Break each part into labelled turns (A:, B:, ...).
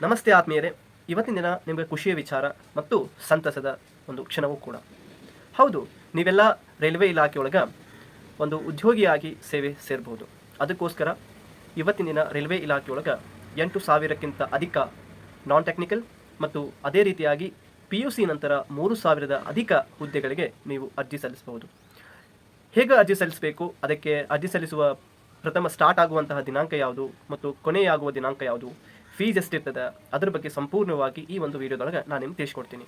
A: ನಮಸ್ತೆ ಆತ್ಮೀಯರೇ, ಇವತ್ತಿನ ದಿನ ನಿಮಗೆ ಖುಷಿಯ ವಿಚಾರ ಮತ್ತು ಸಂತಸದ ಒಂದು ಕ್ಷಣವೂ ಕೂಡ. ಹೌದು, ನೀವೆಲ್ಲ ರೈಲ್ವೆ ಇಲಾಖೆಯೊಳಗೆ ಒಂದು ಉದ್ಯೋಗಿಯಾಗಿ ಸೇವೆ ಸೇರಬಹುದು. ಅದಕ್ಕೋಸ್ಕರ ಇವತ್ತಿನ ದಿನ ರೈಲ್ವೆ ಇಲಾಖೆಯೊಳಗೆ 8,000ಕ್ಕಿಂತ ಅಧಿಕ ನಾನ್ ಟೆಕ್ನಿಕಲ್ ಮತ್ತು ಅದೇ ರೀತಿಯಾಗಿ PUC ನಂತರ 3,000 ಅಧಿಕ ಹುದ್ದೆಗಳಿಗೆ ನೀವು ಅರ್ಜಿ ಸಲ್ಲಿಸಬಹುದು. ಹೇಗೆ ಅರ್ಜಿ ಸಲ್ಲಿಸಬೇಕು, ಅದಕ್ಕೆ ಅರ್ಜಿ ಸಲ್ಲಿಸುವ ಪ್ರಥಮ ಸ್ಟಾರ್ಟ್ ಆಗುವಂತಹ ದಿನಾಂಕ ಯಾವುದು ಮತ್ತು ಕೊನೆಯಾಗುವ ದಿನಾಂಕ ಯಾವುದು, ಫೀಸ್ ಎಷ್ಟಿರ್ತದೆ, ಅದರ ಬಗ್ಗೆ ಸಂಪೂರ್ಣವಾಗಿ ಈ ಒಂದು ವಿಡಿಯೋದೊಳಗೆ ನಾನು ನಿಮ್ಗೆ ತಿಳಿಸ್ಕೊಡ್ತೀನಿ.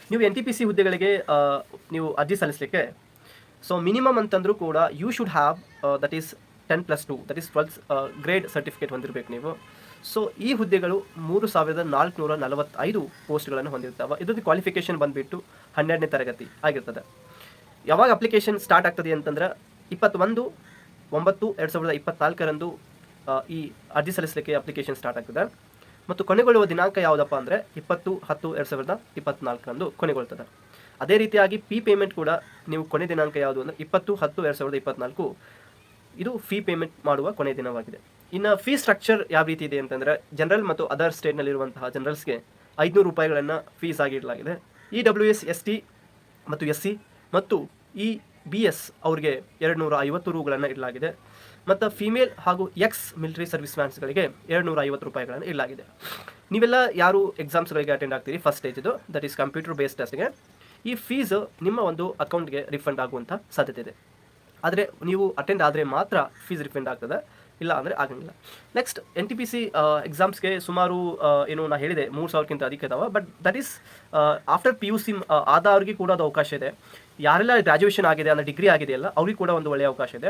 A: ನೀವು NTPC ಹುದ್ದೆಗಳಿಗೆ ನೀವು ಅರ್ಜಿ ಸಲ್ಲಿಸಲಿಕ್ಕೆ ಮಿನಿಮಮ್ ಅಂತಂದ್ರೂ ಕೂಡ you should have that is 10+2 that is 12th grade certificate ಹೊಂದಿರಬೇಕು ನೀವು. ಈ ಹುದ್ದೆಗಳು 3,445 ಪೋಸ್ಟ್ಗಳನ್ನು ಹೊಂದಿರ್ತಾವೆ. ಇದರದ್ದು ಕ್ವಾಲಿಫಿಕೇಷನ್ ಬಂದುಬಿಟ್ಟು 12ನೇ ತರಗತಿ ಆಗಿರ್ತದೆ. ಯಾವಾಗ ಅಪ್ಲಿಕೇಶನ್ ಸ್ಟಾರ್ಟ್ ಆಗ್ತದೆ ಅಂತಂದ್ರೆ 21/9/2024 ಈ ಅರ್ಜಿ ಸಲ್ಲಿಸಲಿಕ್ಕೆ ಅಪ್ಲಿಕೇಶನ್ ಸ್ಟಾರ್ಟ್ ಆಗ್ತದೆ ಮತ್ತು ಕೊನೆಗೊಳ್ಳುವ ದಿನಾಂಕ ಯಾವುದಪ್ಪ ಅಂದರೆ 20/10/2024 ಕೊನೆಗೊಳ್ತದೆ. ಅದೇ ರೀತಿಯಾಗಿ ಪೇಮೆಂಟ್ ಕೂಡ ನೀವು ಕೊನೆ ದಿನಾಂಕ ಯಾವುದು ಅಂದರೆ 20/10/2024 ಇದು ಫೀ ಪೇಮೆಂಟ್ ಮಾಡುವ ಕೊನೆ ದಿನವಾಗಿದೆ. ಇನ್ನು ಫೀ ಸ್ಟ್ರಕ್ಚರ್ ಯಾವ ರೀತಿ ಇದೆ ಅಂತಂದರೆ, ಜನರಲ್ ಮತ್ತು ಅದರ್ ಸ್ಟೇಟ್ನಲ್ಲಿರುವಂತಹ ಜನರಲ್ಸ್ಗೆ 500 ರೂಪಾಯಿಗಳನ್ನು ಫೀಸ್ ಆಗಿ ಇಡಲಾಗಿದೆ. EWS ST ಮತ್ತು SC ಮತ್ತು EBS ಅವ್ರಿಗೆ 250 ರೂಗಳನ್ನು ಇಡಲಾಗಿದೆ. ಮತ್ತು ಫಿಮೇಲ್ ಹಾಗೂ ಮಿಲಿಟರಿ ಸರ್ವಿಸ್ ಮ್ಯಾನ್ಸ್ಗಳಿಗೆ 250 ರೂಪಾಯಿಗಳನ್ನು ಇಡಲಾಗಿದೆ. ನೀವೆಲ್ಲ ಯಾರು ಎಕ್ಸಾಮ್ಸ್ಗಳಿಗೆ ಅಟೆಂಡ್ ಆಗ್ತೀರಿ, ಫಸ್ಟ್ ಸ್ಟೇಜ್ ಇದು ದಟ್ ಈಸ್ ಕಂಪ್ಯೂಟರ್ ಬೇಸ್ಡ್ ಟೆಸ್ಟ್ಗೆ, ಈ ಫೀಸ್ ನಿಮ್ಮ ಒಂದು ಅಕೌಂಟ್ಗೆ ರಿಫಂಡ್ ಆಗುವಂಥ ಸಾಧ್ಯತೆ ಇದೆ. ಆದರೆ ನೀವು ಅಟೆಂಡ್ ಆದರೆ ಮಾತ್ರ ಫೀಸ್ ರಿಫಂಡ್ ಆಗ್ತದೆ, ಇಲ್ಲ ಅಂದರೆ ಆಗಂಗಿಲ್ಲ. ನೆಕ್ಸ್ಟ್ NTPC ಎಕ್ಸಾಮ್ಸ್ಗೆ ಸುಮಾರು ನಾನು ಹೇಳಿದೆ 3,000ಕ್ಕಿಂತ ಅಧಿಕ ಇದಾವೆ. But that is after PUC ಆದವ್ರಿಗೆ ಕೂಡ ಅದು ಅವಕಾಶ ಇದೆ. ಯಾರೆಲ್ಲ ಗ್ರಾಜುಯೇಷನ್ ಆಗಿದೆ ಅಂದರೆ ಡಿಗ್ರಿ ಆಗಿದೆಯಲ್ಲ ಅವ್ರಿಗೆ ಕೂಡ ಒಂದು ಒಳ್ಳೆಯ ಅವಕಾಶ ಇದೆ.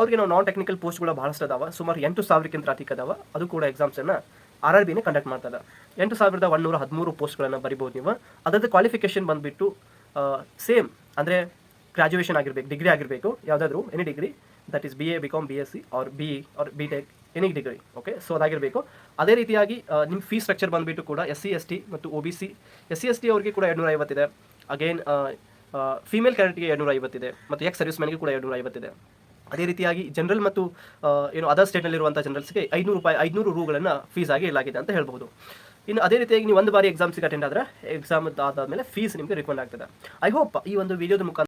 A: ಅವ್ರಿಗೆ ನಾವು ನಾನ್ ಟೆಕ್ನಿಕಲ್ ಪೋಸ್ಟ್ಗಳು ಭಾಳಷ್ಟು ಅದಾವೆ, ಸುಮಾರು 8,000ಕ್ಕಿಂತ ಅಧಿಕ ಅದಾವೆ. ಅದು ಕೂಡ ಎಕ್ಸಾಮ್ಸನ್ನು RRBನೇ ಕಂಡಕ್ಟ್ ಮಾಡ್ತದೆ. 8,113 ಪೋಸ್ಟ್ಗಳನ್ನು ಬರಿಬೋದು ನೀವು. ಅದರದ್ದು ಕ್ವಾಲಿಫಿಕೇಷನ್ ಬಂದುಬಿಟ್ಟು ಸೇಮ್ ಅಂದರೆ ಗ್ರಾಜುಯೇಷನ್ ಆಗಿರಬೇಕು, ಡಿಗ್ರಿ ಆಗಿರಬೇಕು, ಯಾವುದಾದ್ರೂ any degree that is BA BCom BSc or BE or BTech any degree. Okay, ಅದಾಗಿರಬೇಕು. ಅದೇ ರೀತಿಯಾಗಿ ನಿಮ್ಮ ಫೀಸ್ ಸ್ಟ್ರಕ್ಚರ್ ಬಂದುಬಿಟ್ಟು ಕೂಡ SC ST ಮತ್ತು OBC. SC ST ಅವರಿಗೆ ಕೂಡ 250 ಇದೆ. ಅಗೇನ್ ಫೀಮೇಲ್ ಕ್ಯಾಂಡಿಡೇಟ್ಗೆ 250 ಇದೆ ಮತ್ತು ಸರ್ವಿಸ್ ಮ್ಯಾನ್ಗೆ ಕೂಡ 250 ಇದೆ. ಅದೇ ರೀತಿಯಾಗಿ ಜನರಲ್ ಮತ್ತು ಅದರ್ ಸ್ಟೇಟ್ನಲ್ಲಿರುವಂಥ ಜನರಲ್ಸ್ಗೆ 500 ರೂಗಳನ್ನು ಫೀಸ್ ಆಗಿ ಇಡಲಾಗಿದೆ ಅಂತ ಹೇಳ್ಬೋದು. ಇನ್ನು ಅದೇ ರೀತಿಯಾಗಿ ನೀವು ಒಂದು ಬಾರಿ ಎಕ್ಸಾಮ್ಸ್ಗೆ ಅಟೆಂಡ್ ಆದರೆ ಎಕ್ಸಾಮ್ ಆದಮೇಲೆ ಫೀಸ್ ನಿಮಗೆ ರಿಫಂಡ್ ಆಗ್ತದೆ. ಐ ಹೋಪ್ ಈ ಒಂದು ವಿಡಿಯೋದ ಮುಖಾಂತರ